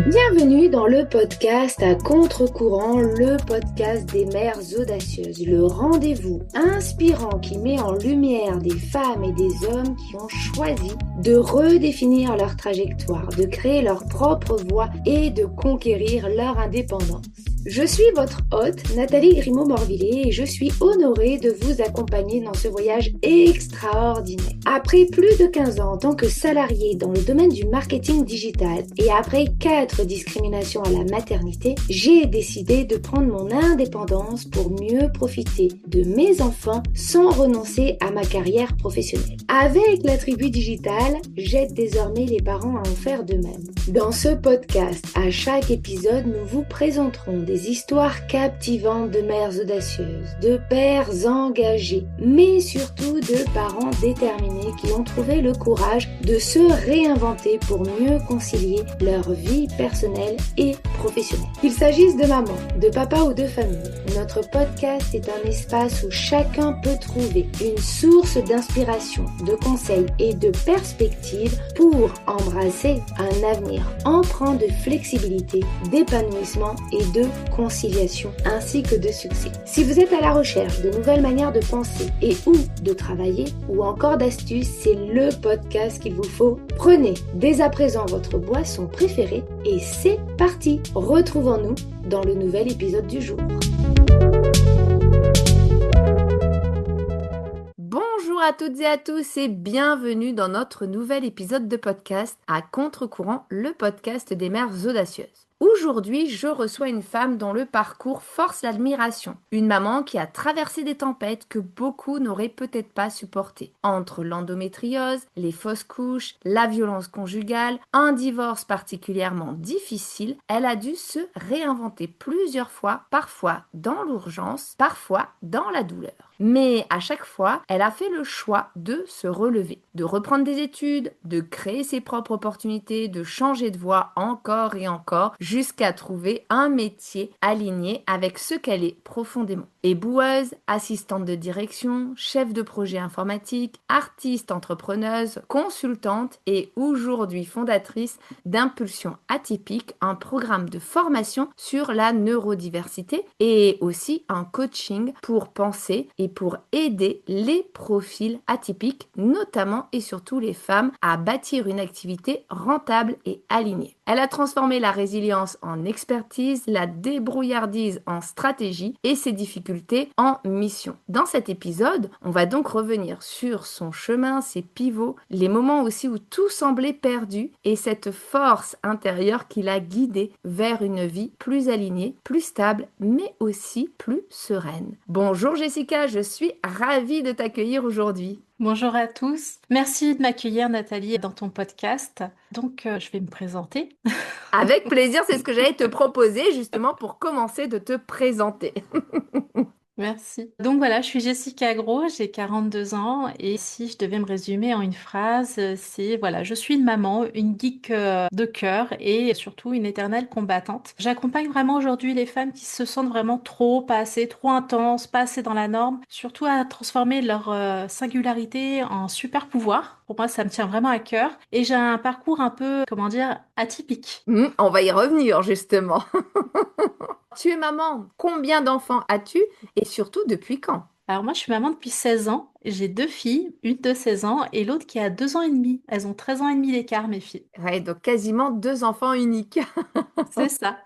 Bienvenue dans le podcast à contre-courant, le podcast des mères audacieuses, le rendez-vous inspirant qui met en lumière des femmes et des hommes qui ont choisi de redéfinir leur trajectoire, de créer leur propre voie et de conquérir leur indépendance. Je suis votre hôte, Nathalie Grimaud-Morvillet, et je suis honorée de vous accompagner dans ce voyage extraordinaire. Après plus de 15 ans en tant que salariée dans le domaine du marketing digital et après 4 discriminations à la maternité, j'ai décidé de prendre mon indépendance pour mieux profiter de mes enfants sans renoncer à ma carrière professionnelle. Avec la tribu digitale, j'aide désormais les parents à en faire de même. Dans ce podcast, à chaque épisode, nous vous présenterons des histoires captivantes de mères audacieuses, de pères engagés, mais surtout de parents déterminés qui ont trouvé le courage de se réinventer pour mieux concilier leur vie personnelle et professionnelle. Qu'il s'agisse de maman, de papa ou de famille, notre podcast est un espace où chacun peut trouver une source d'inspiration, de conseils et de perspectives pour embrasser un avenir empreint de flexibilité, d'épanouissement et de conciliation, ainsi que de succès. Si vous êtes à la recherche de nouvelles manières de penser et ou de travailler, ou encore d'astuces, c'est le podcast qu'il vous faut. Prenez dès à présent votre boisson préférée et c'est parti. Retrouvons-nous dans le nouvel épisode du jour. Bonjour à toutes et à tous et bienvenue dans notre nouvel épisode de podcast à contre-courant, le podcast des mères audacieuses. Aujourd'hui, je reçois une femme dont le parcours force l'admiration. Une maman qui a traversé des tempêtes que beaucoup n'auraient peut-être pas supportées. Entre l'endométriose, les fausses couches, la violence conjugale, un divorce particulièrement difficile, elle a dû se réinventer plusieurs fois, parfois dans l'urgence, parfois dans la douleur. Mais à chaque fois, elle a fait le choix de se relever, de reprendre des études, de créer ses propres opportunités, de changer de voie encore et encore, jusqu'à trouver un métier aligné avec ce qu'elle est profondément. Éboueuse, assistante de direction, chef de projet informatique, artiste entrepreneuse, consultante et aujourd'hui fondatrice d'Impulsion Atypique, un programme de formation sur la neurodiversité et aussi un coaching pour penser et pour aider les profils atypiques, notamment et surtout les femmes, à bâtir une activité rentable et alignée. Elle a transformé la résilience en expertise, la débrouillardise en stratégie et ses difficultés en mission. Dans cet épisode, on va donc revenir sur son chemin, ses pivots, les moments aussi où tout semblait perdu et cette force intérieure qui l'a guidée vers une vie plus alignée, plus stable, mais aussi plus sereine. Bonjour Jessica, je suis ravie de t'accueillir aujourd'hui. Bonjour à tous. Merci de m'accueillir, Nathalie, dans ton podcast. Donc, je vais me présenter. Avec plaisir, c'est ce que j'allais te proposer justement pour commencer de te présenter. Merci. Donc voilà, je suis Jessica Gros, j'ai 42 ans et si je devais me résumer en une phrase, c'est voilà, je suis une maman, une geek de cœur et surtout une éternelle combattante. J'accompagne vraiment aujourd'hui les femmes qui se sentent vraiment trop, pas assez, trop intenses, pas assez dans la norme, surtout à transformer leur singularité en super pouvoir. Pour moi, ça me tient vraiment à cœur et j'ai un parcours un peu, comment dire, atypique. On va y revenir justement. Tu es maman, combien d'enfants as-tu et surtout depuis quand? Alors moi, je suis maman depuis 16 ans. J'ai deux filles, une de 16 ans et l'autre qui a 2 ans et demi. Elles ont 13 ans et demi d'écart, mes filles. Ouais, donc quasiment 2 enfants uniques. C'est ça.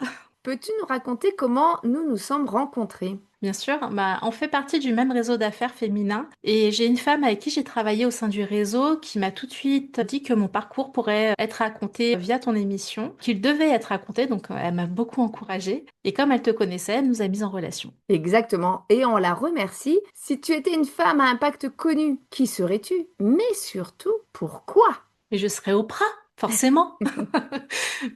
Peux-tu nous raconter comment nous nous sommes rencontrés? Bien sûr, bah, on fait partie du même réseau d'affaires féminin et j'ai une femme avec qui j'ai travaillé au sein du réseau qui m'a tout de suite dit que mon parcours pourrait être raconté via ton émission, qu'il devait être raconté, donc elle m'a beaucoup encouragée et comme elle te connaissait, elle nous a mis en relation. Exactement, et on la remercie. Si tu étais une femme à impact connu, qui serais-tu? Mais surtout, pourquoi? Et je serai Oprah, forcément.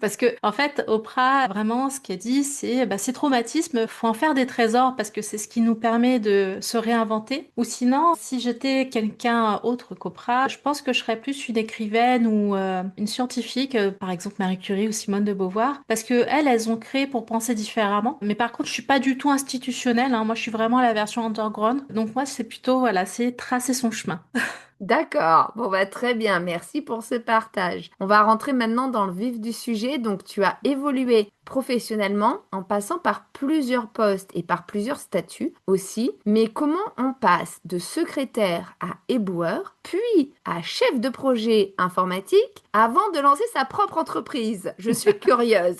Parce que, en fait, Oprah, vraiment, ce qu'elle dit, c'est, bah, ces traumatismes, faut en faire des trésors parce que c'est ce qui nous permet de se réinventer. Ou sinon, si j'étais quelqu'un autre qu'Oprah, je pense que je serais plus une écrivaine ou une scientifique, par exemple Marie Curie ou Simone de Beauvoir, parce que elles ont créé pour penser différemment. Mais par contre, je suis pas du tout institutionnelle, hein. Moi, je suis vraiment la version underground. Donc moi, c'est plutôt, voilà, c'est tracer son chemin. D'accord. Bon, bah, très bien. Merci pour ce partage. On va rentrer maintenant dans le vif du sujet. Donc, tu as évolué professionnellement en passant par plusieurs postes et par plusieurs statuts aussi. Mais comment on passe de secrétaire à éboueur, puis à chef de projet informatique avant de lancer sa propre entreprise? Je suis curieuse.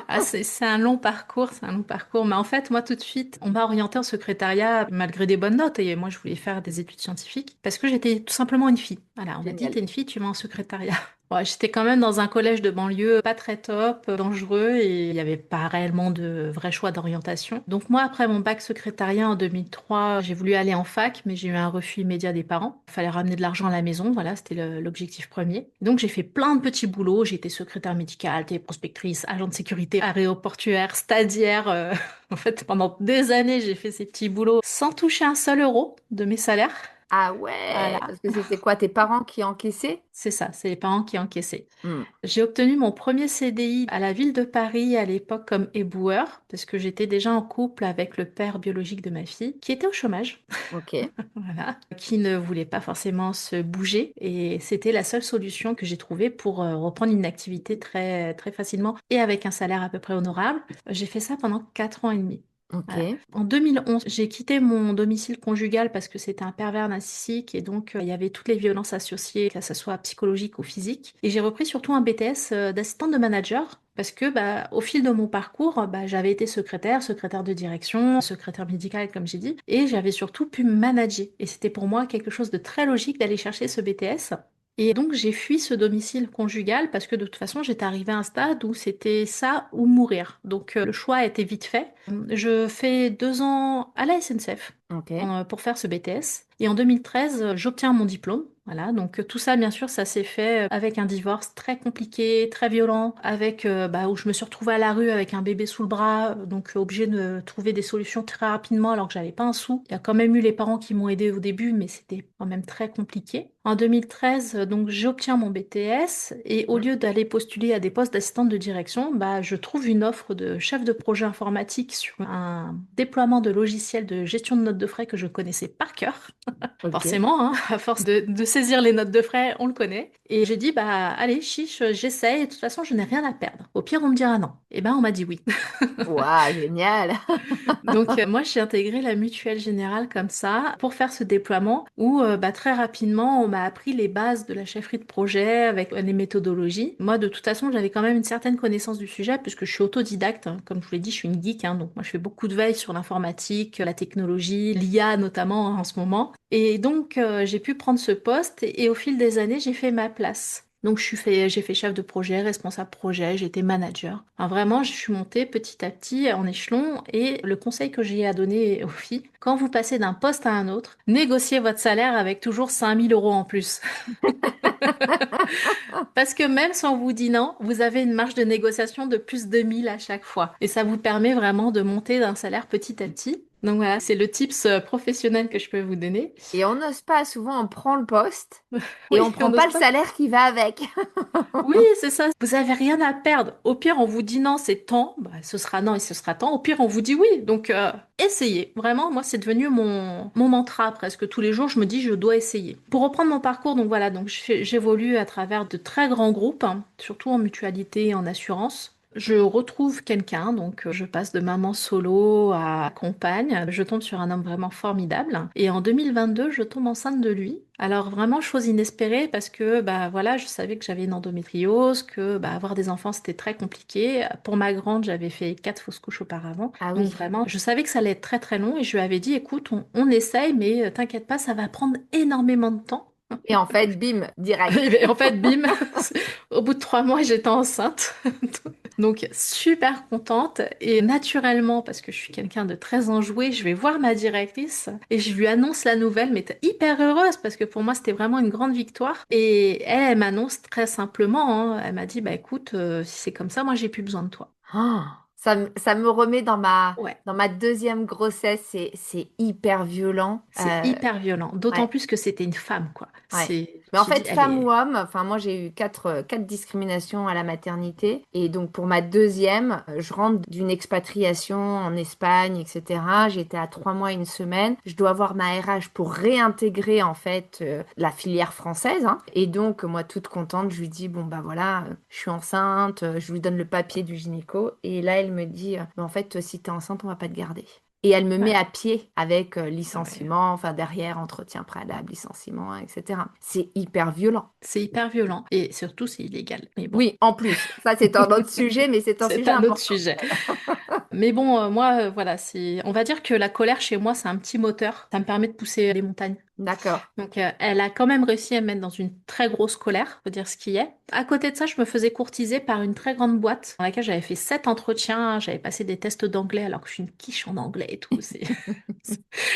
Ah, c'est un long parcours, c'est un long parcours. Mais en fait, moi, tout de suite, on m'a orientée en secrétariat malgré des bonnes notes. Et moi, je voulais faire des études scientifiques parce que j'étais tout simplement une fille. Voilà, on m'a dit, Génial. t'es une fille, tu vas en secrétariat. Ouais, j'étais quand même dans un collège de banlieue pas très top, dangereux, et il n'y avait pas réellement de vrai choix d'orientation. Donc moi, après mon bac secrétariat en 2003, j'ai voulu aller en fac, mais j'ai eu un refus immédiat des parents. Il fallait ramener de l'argent à la maison, voilà, c'était l'objectif premier. Donc j'ai fait plein de petits boulots. J'ai été secrétaire médicale, téléprospectrice, agent de sécurité aéroportuaire, stagiaire. En fait, pendant des années, j'ai fait ces petits boulots sans toucher un seul euro de mes salaires. Ah ouais, Voilà, parce que c'était quoi, tes parents qui encaissaient? c'est ça, c'est les parents qui encaissaient. Hmm, J'ai obtenu mon premier CDI à la ville de Paris à l'époque comme éboueur, parce que j'étais déjà en couple avec le père biologique de ma fille, qui était au chômage, ok. voilà, qui ne voulait pas forcément se bouger, et c'était la seule solution que j'ai trouvée pour reprendre une activité très, très facilement et avec un salaire à peu près honorable. J'ai fait ça pendant 4 ans et demi. Voilà. Ok. En 2011, j'ai quitté mon domicile conjugal parce que c'était un pervers narcissique et donc il y avait toutes les violences associées, que ce soit psychologiques ou physiques. Et j'ai repris surtout un BTS d'assistante de manager parce que au fil de mon parcours, j'avais été secrétaire, secrétaire de direction, secrétaire médicale comme j'ai dit, et j'avais surtout pu manager. Et c'était pour moi quelque chose de très logique d'aller chercher ce BTS. Et donc j'ai fui ce domicile conjugal parce que de toute façon j'étais arrivée à un stade où c'était ça ou mourir. Donc le choix a été vite fait. Je fais 2 ans à la SNCF Ok. pour faire ce BTS. Et en 2013, j'obtiens mon diplôme. Voilà, donc tout ça, bien sûr, ça s'est fait avec un divorce très compliqué, très violent, avec où je me suis retrouvée à la rue avec un bébé sous le bras, donc obligée de trouver des solutions très rapidement alors que j'avais pas un sou. Il y a quand même eu les parents qui m'ont aidée au début, mais c'était quand même très compliqué. En 2013, donc j'obtiens mon BTS et au Hmm, lieu d'aller postuler à des postes d'assistante de direction, je trouve une offre de chef de projet informatique sur un déploiement de logiciels de gestion de notes de frais que je connaissais par cœur. ok. Forcément, hein, à force de saisir les notes de frais, on le connaît. Et j'ai dit, allez, chiche, j'essaye, de toute façon, je n'ai rien à perdre. Au pire, on me dira non. Et ben, on m'a dit oui. Waouh, génial. Donc, moi, j'ai intégré la Mutuelle Générale comme ça pour faire ce déploiement où, très rapidement, on m'a appris les bases de la chefferie de projet avec les méthodologies. Moi, de toute façon, j'avais quand même une certaine connaissance du sujet puisque je suis autodidacte. Hein. Comme je vous l'ai dit, je suis une geek. Hein. Donc, moi, je fais beaucoup de veille sur l'informatique, la technologie, l'IA notamment hein, en ce moment. Et donc, j'ai pu prendre ce poste et au fil des années, j'ai fait ma place. Donc, j'ai fait chef de projet, responsable projet, j'ai été manager. Enfin, vraiment, je suis montée petit à petit en échelon et le conseil que j'ai à donner aux filles, quand vous passez d'un poste à un autre, négociez votre salaire avec toujours 5 000 € en plus. Parce que même si on vous dit non, vous avez une marge de négociation de plus de 1000 à chaque fois. Et ça vous permet vraiment de monter d'un salaire petit à petit. Donc voilà, c'est le tips professionnel que je peux vous donner. Et on n'ose pas, souvent on prend le poste et on Oui, on prend pas n'ose le pas. salaire qui va avec. Oui, c'est ça. Vous avez rien à perdre. Au pire, on vous dit non, c'est tant. Ce sera non et ce sera tant. Au pire, on vous dit oui. Donc, essayez. Vraiment, moi, c'est devenu mon mantra presque tous les jours. Je me dis, je dois essayer. Pour reprendre mon parcours, donc voilà, donc j'évolue à travers de très grands groupes, hein, surtout en mutualité et en assurance. Je retrouve quelqu'un, donc je passe de maman solo à compagne. Je tombe sur un homme vraiment formidable. Et en 2022, je tombe enceinte de lui. Alors vraiment chose inespérée parce que voilà, je savais que j'avais une endométriose, que avoir des enfants c'était très compliqué. Pour ma grande, j'avais fait 4 fausses couches auparavant. Ah Donc oui. vraiment, je savais que ça allait être très très long et je lui avais dit écoute, on essaye mais t'inquiète pas, ça va prendre énormément de temps. Et en fait, bim, direct. Et en fait, bim, au bout de 3 mois, j'étais enceinte. Donc, super contente. Et naturellement, parce que je suis quelqu'un de très enjoué, je vais voir ma directrice et je lui annonce la nouvelle, mais t'es hyper heureuse parce que pour moi, c'était vraiment une grande victoire. Et elle, elle m'annonce très simplement, hein, elle m'a dit, écoute, si c'est comme ça, moi, j'ai plus besoin de toi. Oh. Ça me remet Ouais. dans ma deuxième grossesse. C'est hyper violent. C'est hyper violent, d'autant Ouais. plus que c'était une femme, quoi. Ouais. C'est, Mais en tu dis, fait, elle femme ou est, homme, enfin moi j'ai eu quatre discriminations à la maternité. Et donc pour ma deuxième, je rentre d'une expatriation en Espagne, etc. J'étais à 3 mois et une semaine. Je dois avoir ma RH pour réintégrer en fait la filière française, hein. Et donc moi toute contente, je lui dis, bon bah voilà, je suis enceinte, je lui donne le papier du gynéco. Et là elle me dit, bah, en fait si t'es enceinte, on va pas te garder. Et elle me met ouais, à pied avec ah ouais. licenciement, enfin derrière, entretien préalable, licenciement, etc. C'est hyper violent. C'est hyper violent et surtout c'est illégal. Mais bon, Oui, en plus, ça c'est un autre sujet, mais c'est un c'est sujet un autre important. sujet. Mais bon, moi, voilà, on va dire que la colère chez moi, c'est un petit moteur. Ça me permet de pousser les montagnes. D'accord. Donc, elle a quand même réussi à me mettre dans une très grosse colère, faut dire ce qui est. À côté de ça, je me faisais courtiser par une très grande boîte dans laquelle j'avais fait 7 entretiens. J'avais passé des tests d'anglais alors que je suis une quiche en anglais et tout.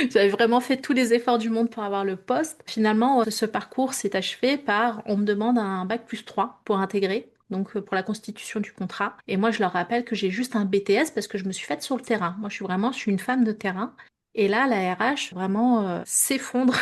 J'avais vraiment fait tous les efforts du monde pour avoir le poste. Finalement, ce parcours s'est achevé par on me demande un bac+3 pour intégrer. Donc pour la constitution du contrat. Et moi, je leur rappelle que j'ai juste un BTS parce que je me suis faite sur le terrain. Moi, je suis une femme de terrain. Et là, la RH vraiment s'effondre.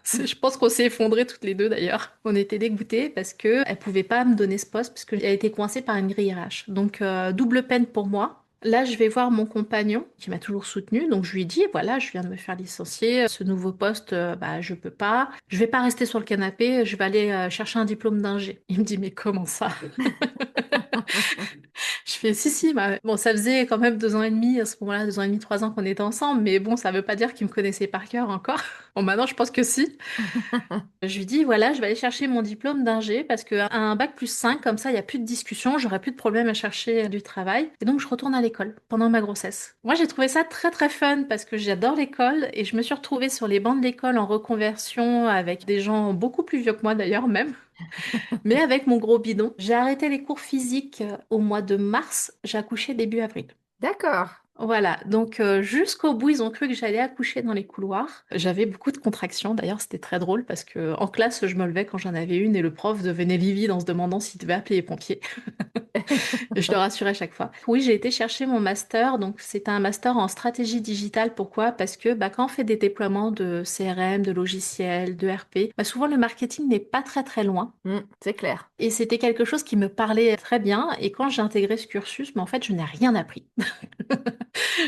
Je pense qu'on s'est effondrés toutes les deux d'ailleurs. On était dégoûtés parce que elle pouvait pas me donner ce poste parce qu'elle était coincée par une grille RH. Donc double peine pour moi. Là, je vais voir mon compagnon qui m'a toujours soutenue. Donc je lui dis voilà, je viens de me faire licencier. Ce nouveau poste, bah je peux pas. Je vais pas rester sur le canapé. Je vais aller chercher un diplôme d'ingé. Il me dit mais comment ça? Je fais si, si, bah, bon, ça faisait quand même 2 ans et demi, à ce moment-là, 2 ans et demi, 3 ans qu'on était ensemble, mais bon, ça veut pas dire qu'il me connaissait par cœur encore. Bon, maintenant, je pense que si. Je lui dis, voilà, je vais aller chercher mon diplôme d'ingé parce qu'à un bac+5, comme ça, il n'y a plus de discussion, j'aurai plus de problème à chercher du travail. Et donc, je retourne à l'école pendant ma grossesse. Moi, j'ai trouvé ça très, très fun parce que j'adore l'école et je me suis retrouvée sur les bancs de l'école en reconversion avec des gens beaucoup plus vieux que moi d'ailleurs, même. Mais avec mon gros bidon, j'ai arrêté les cours physiques au mois de mars, j'ai accouché début avril. D'accord. Voilà, donc jusqu'au bout, ils ont cru que j'allais accoucher dans les couloirs. J'avais beaucoup de contractions, d'ailleurs c'était très drôle parce que en classe, je me levais quand j'en avais une et le prof devenait livide en se demandant s'il devait appeler les pompiers. Je le rassurais à chaque fois. Oui, j'ai été chercher mon master, donc c'était un master en stratégie digitale. Pourquoi? Parce que bah, quand on fait des déploiements de CRM, de logiciels, de RP, bah, souvent le marketing n'est pas très très loin. C'est clair. Et c'était quelque chose qui me parlait très bien. Et quand j'ai intégré ce cursus, mais en fait, je n'ai rien appris.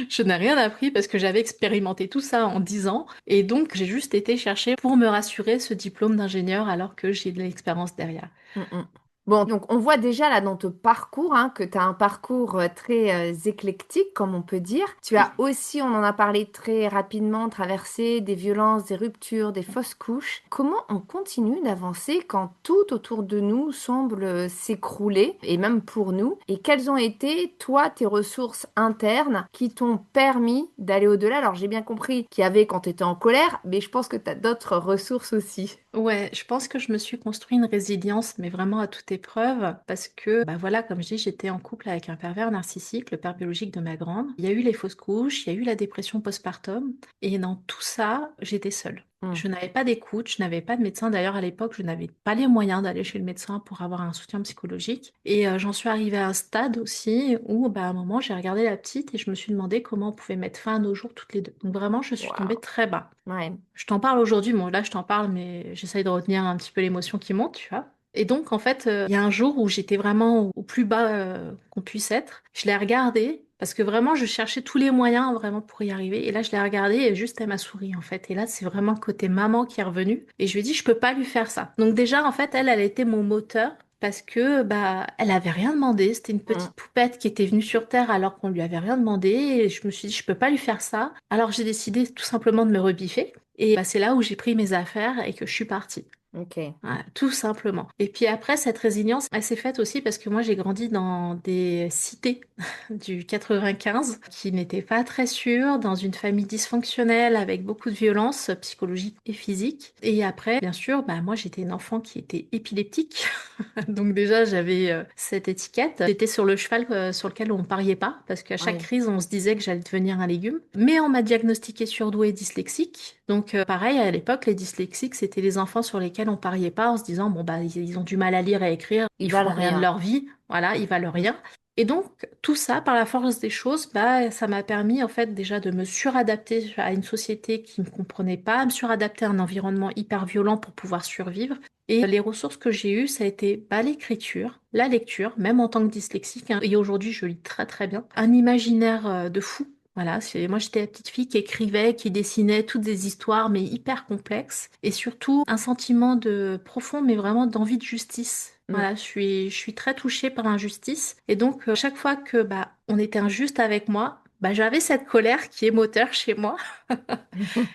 Je n'ai rien appris parce que j'avais expérimenté tout ça en 10 ans. Et donc, j'ai juste été chercher pour me rassurer ce diplôme d'ingénieur alors que j'ai de l'expérience derrière. Mm, mm. Bon, donc on voit déjà là dans ton parcours hein, que tu as un parcours très éclectique, comme on peut dire. Tu as Oui. aussi, on en a parlé très rapidement, traversé des violences, des ruptures, des fausses couches. Comment on continue d'avancer quand tout autour de nous semble s'écrouler, et même pour nous? Et quelles ont été, toi, tes ressources internes qui t'ont permis d'aller au-delà? Alors j'ai bien compris qu'il y avait quand tu étais en colère, mais je pense que tu as d'autres ressources aussi. Ouais, je pense que je me suis construit une résilience, mais vraiment à toute épreuve, parce que, bah voilà, comme je dis, j'étais en couple avec un pervers narcissique, le père biologique de ma grande. Il y a eu les fausses couches, il y a eu la dépression postpartum, et dans tout ça, j'étais seule. Mm. Je n'avais pas d'écoute, je n'avais pas de médecin. D'ailleurs, à l'époque, je n'avais pas les moyens d'aller chez le médecin pour avoir un soutien psychologique. Et j'en suis arrivée à un stade aussi où, bah, à un moment, j'ai regardé la petite et je me suis demandé comment on pouvait mettre fin à nos jours toutes les deux. Donc vraiment, je suis tombée Waouh. très bas. Ouais. Je t'en parle aujourd'hui, bon là je t'en parle, mais j'essaye de retenir un petit peu l'émotion qui monte, tu vois. Et donc en fait, il y a un jour où j'étais vraiment au plus bas qu'on puisse être. Je l'ai regardée parce que vraiment je cherchais tous les moyens vraiment pour y arriver. Et là je l'ai regardée et juste elle m'a souri en fait. Et là c'est vraiment le côté maman qui est revenu. Et je lui ai dit je peux pas lui faire ça. Donc déjà en fait elle était mon moteur. Parce que bah elle avait rien demandé, c'était une Mm. petite poupette qui était venue sur Terre alors qu'on lui avait rien demandé et je me suis dit je peux pas lui faire ça. Alors j'ai décidé tout simplement de me rebiffer. Et bah, c'est là où j'ai pris mes affaires et que je suis partie. Ok. Voilà, tout simplement. Et puis après, cette résilience, elle s'est faite aussi parce que moi, j'ai grandi dans des cités du 95 qui n'étaient pas très sûres, dans une famille dysfonctionnelle avec beaucoup de violence psychologique et physique. Et après, bien sûr, bah, moi, j'étais une enfant qui était épileptique. Donc déjà, j'avais cette étiquette. J'étais sur le cheval sur lequel on ne pariait pas parce qu'à chaque Oui. crise, on se disait que j'allais devenir un légume. Mais on m'a diagnostiqué surdoué dyslexique. Donc pareil, à l'époque, les dyslexiques, c'était les enfants sur lesquels on pariait pas en se disant, bon, bah, ils ont du mal à lire et à écrire, Ils ils valent feront rien de rien. leur vie, voilà, ils valent rien. Et donc, tout ça, par la force des choses, bah, ça m'a permis en fait déjà de me suradapter à une société qui ne me comprenait pas, me suradapter à un environnement hyper violent pour pouvoir survivre. Et les ressources que j'ai eues, ça a été bah, l'écriture, la lecture, même en tant que dyslexique, hein, et aujourd'hui je lis très très bien, un imaginaire de fou. Voilà, moi j'étais la petite fille qui écrivait, qui dessinait toutes des histoires, mais hyper complexes, et surtout un sentiment de profond, mais vraiment d'envie de justice. Mm. Voilà, je suis très touchée par l'injustice, et donc chaque fois que bah on était injuste avec moi, bah j'avais cette colère qui est moteur chez moi.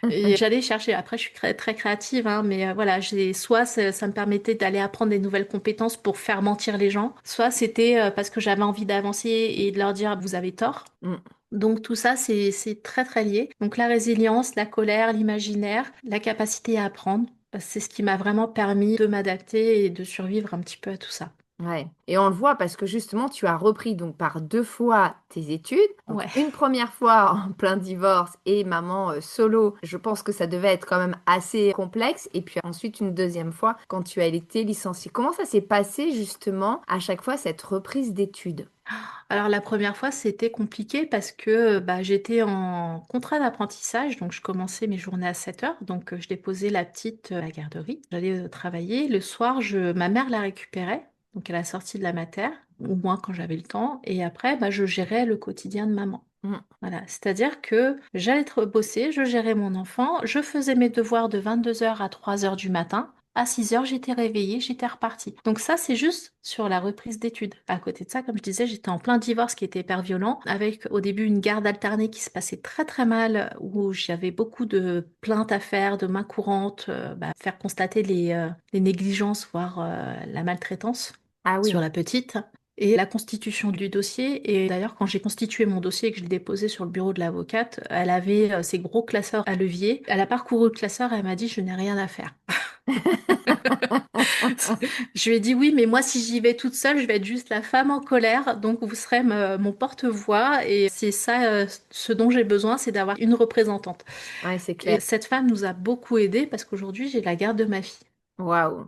Et j'allais chercher. Après, je suis très créative, hein, mais voilà, soit ça me permettait d'aller apprendre des nouvelles compétences pour faire mentir les gens, soit c'était parce que j'avais envie d'avancer et de leur dire vous avez tort. Mm. Donc tout ça, c'est très lié. Donc la résilience, la colère, l'imaginaire, la capacité à apprendre, c'est ce qui m'a vraiment permis de m'adapter et de survivre un petit peu à tout ça. Ouais. Et on le voit parce que justement, tu as repris donc par 2 fois tes études. Donc Ouais. une première fois en plein divorce et maman solo. Je pense que ça devait être quand même assez complexe. Et puis ensuite une deuxième fois quand tu as été licenciée. Comment ça s'est passé justement à chaque fois cette reprise d'études? Alors la première fois, c'était compliqué parce que bah, j'étais en contrat d'apprentissage, donc je commençais mes journées à 7 heures, donc je déposais la petite à la garderie, j'allais travailler. Le soir, ma mère la récupérait, donc à la sortie de la maternelle, ou moins quand j'avais le temps, et après, bah, je gérais le quotidien de maman. Mm. Voilà, c'est-à-dire que j'allais bosser, je gérais mon enfant, je faisais mes devoirs de 22 heures à 3 heures du matin. À 6 heures, j'étais réveillée, j'étais repartie. Donc ça, c'est juste sur la reprise d'études. À côté de ça, comme je disais, j'étais en plein divorce qui était hyper violent, avec au début une garde alternée qui se passait très mal, où j'avais beaucoup de plaintes à faire, de mains courantes, bah, faire constater les négligences, voire la maltraitance Ah sur oui. la petite. Et la constitution du dossier. Et d'ailleurs, quand j'ai constitué mon dossier et que je l'ai déposé sur le bureau de l'avocate, elle avait ses gros classeurs à levier. Elle a parcouru le classeur et elle m'a dit, je n'ai rien à faire. Je lui ai dit oui, mais moi, si j'y vais toute seule, je vais être juste la femme en colère. Donc, vous serez mon porte-voix. Et c'est ça, ce dont j'ai besoin, c'est d'avoir une représentante. Ouais, c'est Et clair. cette femme nous a beaucoup aidés parce qu'aujourd'hui, j'ai la garde de ma fille. Waouh.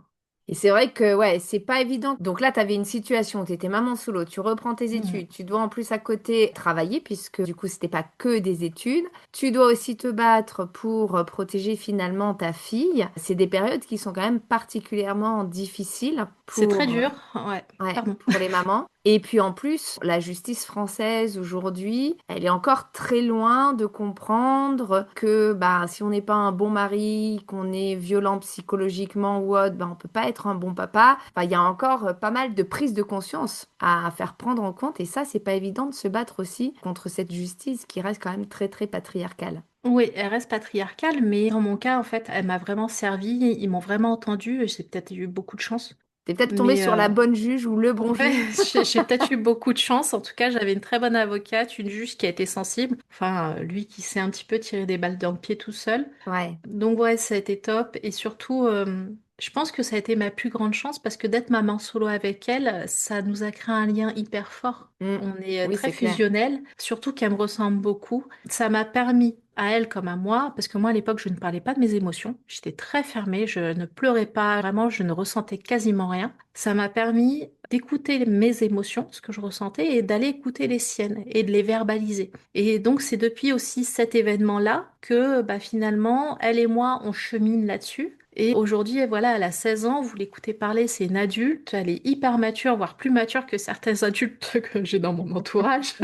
Et c'est vrai que ouais, c'est pas évident. Donc là, tu avais une situation, tu étais maman solo, tu reprends tes Mhm. études, tu dois en plus à côté travailler puisque du coup, c'était pas que des études. Tu dois aussi te battre pour protéger finalement ta fille. C'est des périodes qui sont quand même particulièrement difficiles C'est très pour dur. Ouais, ouais, pardon. pour les mamans. Et puis en plus, la justice française aujourd'hui, elle est encore très loin de comprendre que bah, si on n'est pas un bon mari, qu'on est violent psychologiquement ou autre, bah, on peut pas être un bon papa. Enfin, il y a encore pas mal de prise de conscience à faire prendre en compte. Et ça, c'est pas évident de se battre aussi contre cette justice qui reste quand même très patriarcale. Oui, elle reste patriarcale, mais dans mon cas, en fait, elle m'a vraiment servi. Ils m'ont vraiment entendue. J'ai peut-être eu beaucoup de chance. T'es peut-être tombé Mais sur la bonne juge ou le bon ouais, juge. j'ai peut-être eu beaucoup de chance. En tout cas, j'avais une très bonne avocate, une juge qui a été sensible. Enfin, lui qui s'est un petit peu tiré des balles dans le pied tout seul. Ouais. Donc ouais, ça a été top. Et surtout, je pense que ça a été ma plus grande chance parce que d'être maman solo avec elle, ça nous a créé un lien hyper fort. Mm. On est Oui, très c'est clair. fusionnels, surtout qu'elle me ressemble beaucoup. Ça m'a permis, à elle comme à moi, parce que moi à l'époque je ne parlais pas de mes émotions, j'étais très fermée, je ne pleurais pas, vraiment je ne ressentais quasiment rien. Ça m'a permis d'écouter mes émotions, ce que je ressentais, et d'aller écouter les siennes et de les verbaliser. Et donc c'est depuis aussi cet événement-là que bah, finalement elle et moi on chemine là-dessus. Et aujourd'hui, voilà, elle a 16 ans, vous l'écoutez parler, c'est une adulte, elle est hyper mature, voire plus mature que certains adultes que j'ai dans mon entourage.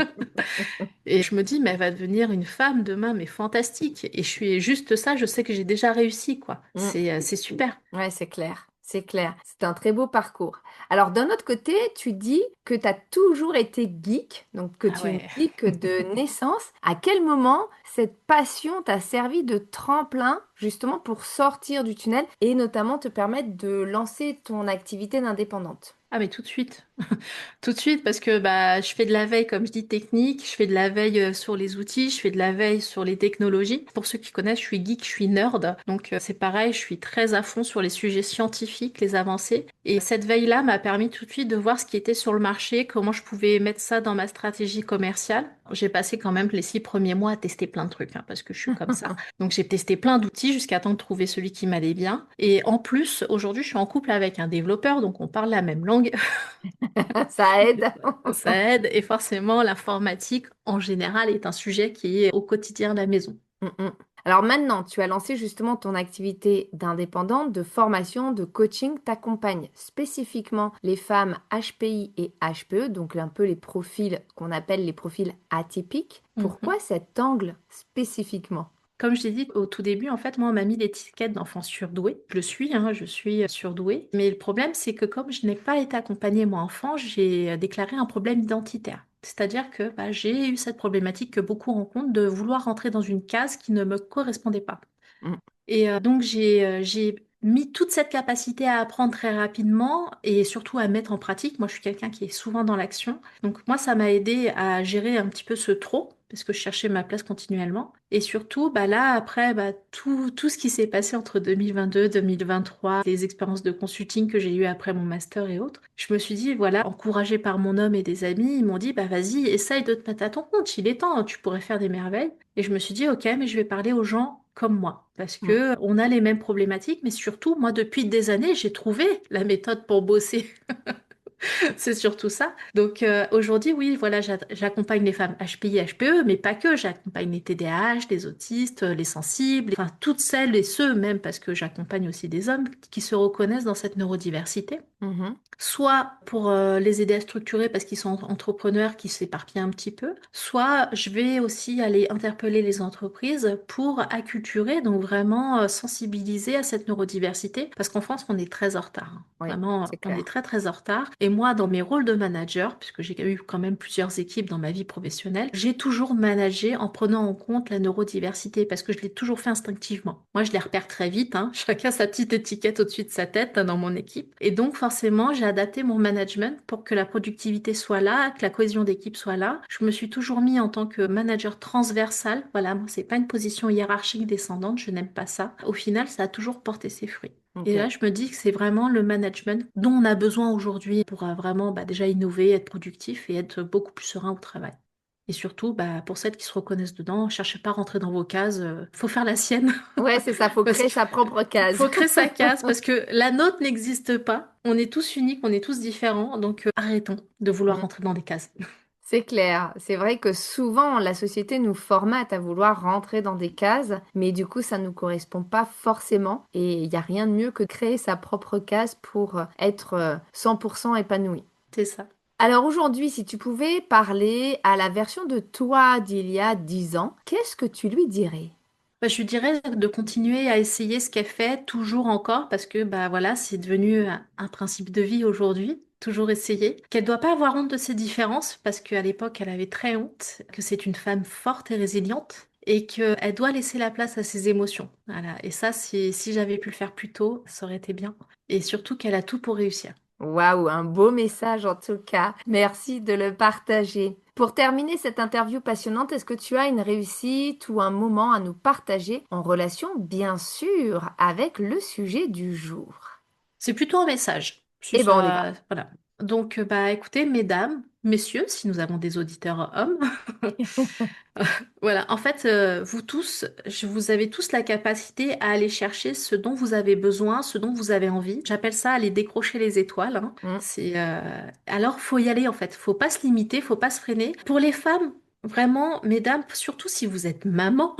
Et je me dis, mais elle va devenir une femme demain, mais fantastique. Et je suis juste ça, je sais que j'ai déjà réussi, quoi. Mm. C'est super. Ouais, c'est clair, c'est clair. C'est un très beau parcours. Alors, d'un autre côté, tu dis que tu as toujours été geek, donc que Ah tu es une ouais. geek de naissance. À quel moment cette passion t'a servi de tremplin justement pour sortir du tunnel et notamment te permettre de lancer ton activité d'indépendante? Ah mais tout de suite. Tout de suite parce que bah je fais de la veille comme je dis technique, je fais de la veille sur les outils, je fais de la veille sur les technologies. Pour ceux qui connaissent, je suis geek, je suis nerd. Donc c'est pareil, je suis très à fond sur les sujets scientifiques, les avancées Et cette veille-là m'a permis tout de suite de voir ce qui était sur le marché, comment je pouvais mettre ça dans ma stratégie commerciale. J'ai passé quand même les 6 premiers mois à tester plein de trucs, hein, parce que je suis comme ça. Donc j'ai testé plein d'outils jusqu'à temps de trouver celui qui m'allait bien. Et en plus, aujourd'hui, je suis en couple avec un développeur, donc on parle la même langue. Ça aide. Ça aide. Et forcément, l'informatique, en général, est un sujet qui est au quotidien de la maison. Mm, mm. Alors maintenant, tu as lancé justement ton activité d'indépendante, de formation, de coaching. T'accompagnes spécifiquement les femmes HPI et HPE, donc un peu les profils qu'on appelle les profils atypiques. Mhm. Pourquoi cet angle spécifiquement? Comme je t'ai dit au tout début, en fait, moi, on m'a mis l'étiquette d'enfant surdoué. Je le suis, hein, je suis surdouée. Mais le problème, c'est que comme je n'ai pas été accompagnée, moi, enfant, j'ai déclaré un problème identitaire. C'est-à-dire que j'ai eu cette problématique que beaucoup rencontrent de vouloir rentrer dans une case qui ne me correspondait pas. Mm, Et donc, j'ai mis toute cette capacité à apprendre très rapidement et surtout à mettre en pratique. Moi, je suis quelqu'un qui est souvent dans l'action. Donc, moi, ça m'a aidé à gérer un petit peu ce trop parce que je cherchais ma place continuellement. Et surtout, là, après, tout ce qui s'est passé entre 2022, 2023, les expériences de consulting que j'ai eues après mon master et autres, je me suis dit, voilà, encouragée par mon homme et des amis, ils m'ont dit, vas-y, essaye de te mettre à ton compte, il est temps, tu pourrais faire des merveilles. Et je me suis dit, ok, mais je vais parler aux gens comme moi, parce mm. que on a les mêmes problématiques, mais surtout, moi, depuis des années, j'ai trouvé la méthode pour bosser. C'est surtout ça. Donc aujourd'hui, oui, voilà, j'accompagne les femmes HPI, HPE, mais pas que. J'accompagne les TDAH, les autistes, les sensibles, enfin toutes celles et ceux même, parce que j'accompagne aussi des hommes qui se reconnaissent dans cette neurodiversité. Mhm. Soit pour les aider à structurer parce qu'ils sont entrepreneurs qui s'éparpillent un petit peu, soit je vais aussi aller interpeller les entreprises pour acculturer, donc vraiment sensibiliser à cette neurodiversité, parce qu'en France, on est très en retard, hein. Oui, Vraiment, c'est on est clair. très très en retard. Et moi, dans mes rôles de manager, puisque j'ai eu quand même plusieurs équipes dans ma vie professionnelle, j'ai toujours managé en prenant en compte la neurodiversité, parce que je l'ai toujours fait instinctivement. Moi, je les repère très vite, hein. Chacun sa petite étiquette au-dessus de sa tête, hein, dans mon équipe. Et donc, forcément, j'ai adapté mon management pour que la productivité soit là, que la cohésion d'équipe soit là. Je me suis toujours mis en tant que manager transversal. Voilà, moi, c'est pas une position hiérarchique descendante, je n'aime pas ça. Au final, ça a toujours porté ses fruits. Et Ok. là, je me dis que c'est vraiment le management dont on a besoin aujourd'hui pour vraiment déjà innover, être productif et être beaucoup plus serein au travail. Et surtout, pour celles qui se reconnaissent dedans, cherchez pas à rentrer dans vos cases, faut faire la sienne. Ouais, c'est ça, faut Parce créer qu'il sa propre case. faut créer sa case, parce que la nôtre n'existe pas. On est tous uniques, on est tous différents, donc arrêtons de vouloir Mm. rentrer dans des cases. C'est clair. C'est vrai que souvent, la société nous formate à vouloir rentrer dans des cases, mais du coup, ça ne nous correspond pas forcément. Et il n'y a rien de mieux que de créer sa propre case pour être 100% épanoui. C'est ça. Alors aujourd'hui, si tu pouvais parler à la version de toi d'il y a 10 ans, qu'est-ce que tu lui dirais? Je lui dirais de continuer à essayer ce qu'elle fait toujours encore parce que voilà, c'est devenu un principe de vie aujourd'hui. Toujours essayer. Qu'elle doit pas avoir honte de ses différences parce qu'à l'époque, elle avait très honte, que c'est une femme forte et résiliente et qu'elle doit laisser la place à ses émotions. Voilà. Et ça, si j'avais pu le faire plus tôt, ça aurait été bien. Et surtout qu'elle a tout pour réussir. Waouh, un beau message en tout cas. Merci de le partager. Pour terminer cette interview passionnante, est-ce que tu as une réussite ou un moment à nous partager en relation, bien sûr, avec le sujet du jour? C'est plutôt un message. Si Eh ben, on y va. ça, voilà. Donc, écoutez, mesdames, messieurs, si nous avons des auditeurs hommes, voilà. En fait, vous tous, vous avez tous la capacité à aller chercher ce dont vous avez besoin, ce dont vous avez envie. J'appelle ça aller décrocher les étoiles, hein. Mm. Alors, faut y aller en fait. Faut pas se limiter, faut pas se freiner. Pour les femmes. Vraiment, mesdames, surtout si vous êtes maman,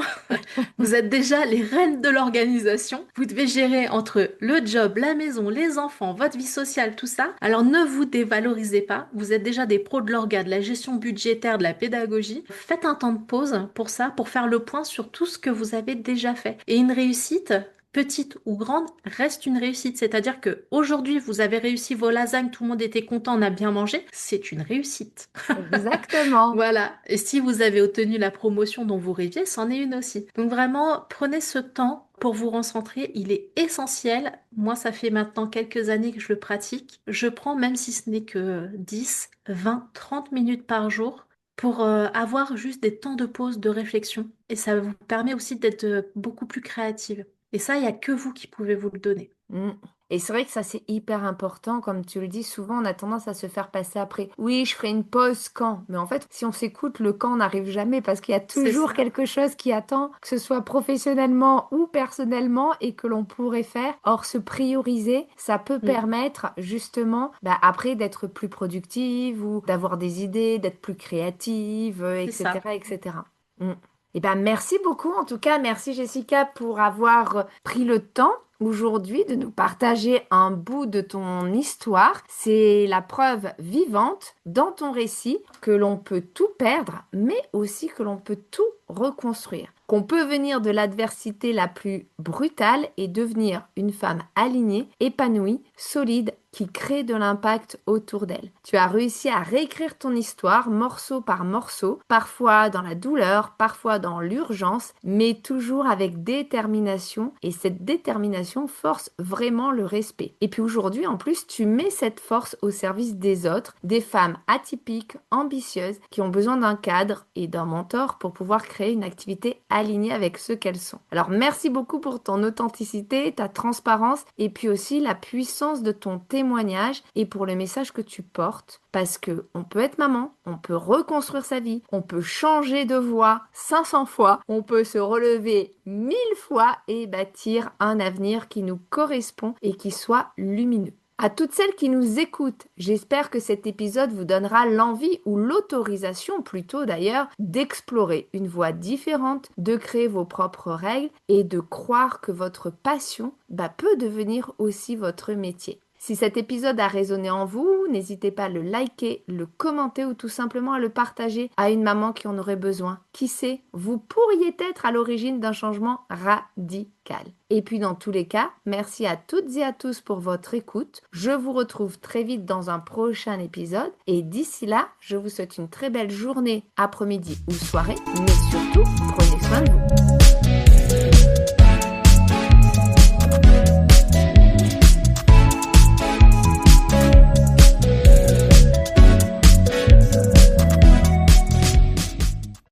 vous êtes déjà les reines de l'organisation. Vous devez gérer entre le job, la maison, les enfants, votre vie sociale, tout ça. Alors ne vous dévalorisez pas. Vous êtes déjà des pros de l'orga, de la gestion budgétaire, de la pédagogie. Faites un temps de pause pour ça, pour faire le point sur tout ce que vous avez déjà fait. Et une réussite, petite ou grande, reste une réussite. C'est-à-dire que aujourd'hui, vous avez réussi vos lasagnes, tout le monde était content, on a bien mangé. C'est une réussite. Exactement. Voilà. Et si vous avez obtenu la promotion dont vous rêviez, c'en est une aussi. Donc vraiment, prenez ce temps pour vous recentrer. Il est essentiel. Moi, ça fait maintenant quelques années que je le pratique. Je prends, même si ce n'est que 10, 20, 30 minutes par jour pour avoir juste des temps de pause, de réflexion. Et ça vous permet aussi d'être beaucoup plus créative. Et ça, il n'y a que vous qui pouvez vous le donner. Mm. Et c'est vrai que ça, c'est hyper important. Comme tu le dis, souvent, on a tendance à se faire passer après. Oui, je ferai une pause quand. Mais en fait, si on s'écoute, le quand n'arrive jamais parce qu'il y a C'est toujours ça. quelque chose qui attend, que ce soit professionnellement ou personnellement, et que l'on pourrait faire. Or, se prioriser, ça peut Mm. permettre justement, après, d'être plus productive ou d'avoir des idées, d'être plus créative, C'est ça. etc., etc. Mm. Eh ben, merci beaucoup. En tout cas, merci Jessica pour avoir pris le temps aujourd'hui de nous partager un bout de ton histoire. C'est la preuve vivante dans ton récit que l'on peut tout perdre, mais aussi que l'on peut tout reconstruire. Qu'on peut venir de l'adversité la plus brutale et devenir une femme alignée, épanouie, solide, qui crée de l'impact autour d'elle. Tu as réussi à réécrire ton histoire morceau par morceau, parfois dans la douleur, parfois dans l'urgence, mais toujours avec détermination, et cette détermination force vraiment le respect. Et puis aujourd'hui, en plus, tu mets cette force au service des autres, des femmes atypiques, ambitieuses, qui ont besoin d'un cadre et d'un mentor pour pouvoir créer une activité alignée avec ce qu'elles sont. Alors merci beaucoup pour ton authenticité, ta transparence et puis aussi la puissance de ton témoignage et pour le message que tu portes parce que on peut être maman, on peut reconstruire sa vie, on peut changer de voie 500 fois, on peut se relever 1000 fois et bâtir un avenir qui nous correspond et qui soit lumineux. À toutes celles qui nous écoutent, j'espère que cet épisode vous donnera l'envie ou l'autorisation plutôt d'ailleurs d'explorer une voie différente, de créer vos propres règles et de croire que votre passion peut devenir aussi votre métier. Si cet épisode a résonné en vous, n'hésitez pas à le liker, le commenter ou tout simplement à le partager à une maman qui en aurait besoin. Qui sait, vous pourriez être à l'origine d'un changement radical. Et puis dans tous les cas, merci à toutes et à tous pour votre écoute. Je vous retrouve très vite dans un prochain épisode et d'ici là, je vous souhaite une très belle journée, après-midi ou soirée, mais surtout, prenez soin de vous.